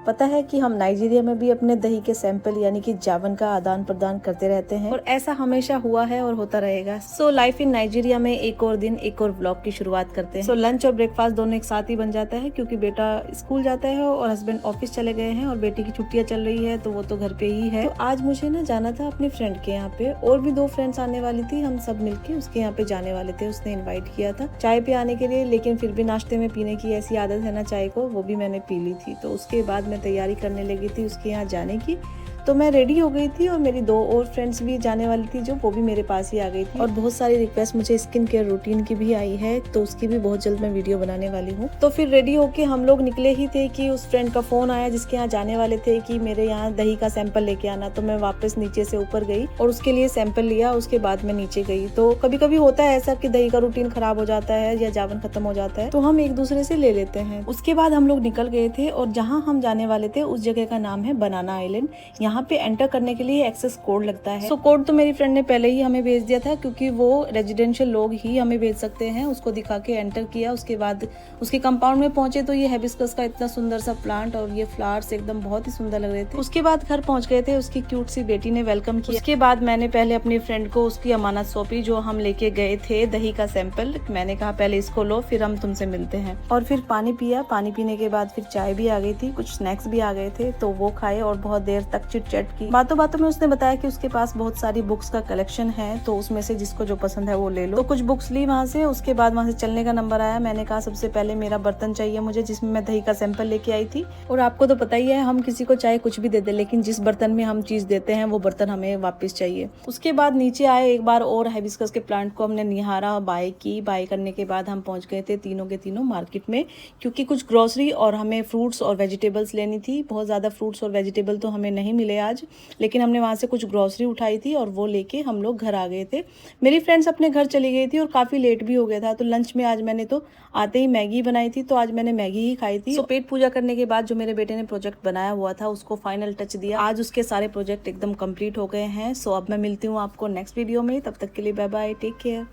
पता है कि हम नाइजीरिया में भी अपने दही के सैंपल यानी कि जावन का आदान प्रदान करते रहते हैं और ऐसा हमेशा हुआ है और होता रहेगा। सो लाइफ इन नाइजीरिया में एक और दिन एक और व्लॉग की शुरुआत करते हैं। सो लंच और ब्रेकफास्ट दोनों एक साथ ही बन जाता है क्योंकि बेटा स्कूल जाता है और हस्बैंड ऑफिस चले गए हैं और बेटी की छुट्टियां चल रही है तो वो तो घर पे ही है। तो आज मुझे ना जाना था अपने फ्रेंड के यहाँ पे, और भी 2 फ्रेंड्स आने वाली थी, हम सब मिलके उसके यहाँ पे जाने वाले थे। उसने इन्वाइट किया था चाय पे आने के लिए, लेकिन फिर भी नाश्ते में पीने की ऐसी आदत है ना चाय को, वो भी मैंने पी ली थी। तो उसके बाद मैं तैयारी करने लगी थी उसके यहाँ जाने की। तो मैं रेडी हो गई थी और मेरी 2 और फ्रेंड्स भी जाने वाली थी जो वो भी मेरे पास ही आ गई थी। और बहुत सारी रिक्वेस्ट मुझे स्किन केयर रूटीन की भी आई है तो उसकी भी बहुत जल्द मैं वीडियो बनाने वाली हूँ। तो फिर रेडी होके हम लोग निकले ही थे कि उस फ्रेंड का फोन आया जिसके यहाँ जाने वाले थे कि मेरे यहाँ दही का सैंपल लेके आना। तो मैं वापस नीचे से ऊपर गई और उसके लिए सैंपल लिया, उसके बाद मैं नीचे गई। तो कभी कभी होता है ऐसा कि दही का रूटीन खराब हो जाता है या जावन खत्म हो जाता है तो हम एक दूसरे से ले लेते हैं। उसके बाद हम लोग निकल गए थे और जहाँ हम जाने वाले थे उस जगह का नाम है बनाना आइलैंड। यहाँ पे एंटर करने के लिए एक्सेस कोड लगता है। कोड तो मेरी फ्रेंड ने पहले ही हमें भेज दिया था क्योंकि वो रेजिडेंशियल लोग ही हमें भेज सकते हैं। उसको दिखा के एंटर किया, उसके बाद उसके कंपाउंड में पहुंचे तो ये हिबिस्कस का इतना सुंदर सा प्लांट और ये फ्लावर्स एकदम बहुत ही सुंदर लग रहे थे। उसके बाद घर पहुंच गए थे, उसकी क्यूट सी बेटी ने वेलकम किया। उसके बाद मैंने पहले अपनी फ्रेंड को उसकी अमानत सौंपी जो हम लेके गए थे दही का सैंपल। मैंने कहा पहले इसको लो फिर हम तुमसे मिलते हैं। और फिर पानी पिया, पानी पीने के बाद फिर चाय भी आ गई थी, कुछ स्नैक्स भी आ गए थे तो वो खाए और बहुत देर तक चिट चैट की। बातों बातों में उसने बताया कि उसके पास बहुत सारी बुक्स का कलेक्शन है तो उसमें से जिसको जो पसंद है वो ले लो। तो कुछ बुक्स ली वहाँ से। उसके बाद वहाँ से चलने का नंबर आया। मैंने कहा सबसे पहले मेरा बर्तन चाहिए मुझे जिसमें मैं दही का सैंपल लेके आई थी। और आपको तो पता ही है हम किसी को चाहे कुछ भी दे दे लेकिन जिस बर्तन में हम चीज देते हैं वो बर्तन हमें वापस चाहिए। उसके बाद नीचे आए एक बार और हाइबिस्कस के प्लांट को हमने निहारा, बाय की। बाय करने के बाद हम पहुंच गए थे तीनों के तीनों मार्केट में क्योंकि कुछ ग्रोसरी और हमें फ्रूट्स और वेजिटेबल्स लेनी थी। बहुत ज्यादा फ्रूट्स और वेजिटेबल तो हमें नहीं मिले आज, लेकिन हमने वहां से कुछ ग्रोसरी उठाई थी और वो लेके हम लोग घर आ गए थे। मेरी फ्रेंड्स अपने घर चली गई थी और काफी लेट भी हो गया था। तो लंच में आज मैंने तो आते ही मैगी बनाई थी तो आज मैंने मैगी ही खाई थी। पेट पूजा करने के बाद जो मेरे बेटे ने प्रोजेक्ट बनाया हुआ था उसको फाइनल टच दिया। आज उसके सारे प्रोजेक्ट एकदम कंप्लीट हो गए हैं। सो अब मैं मिलती हूँ आपको नेक्स्ट वीडियो में, तब तक के लिए बाय बाय, टेक केयर।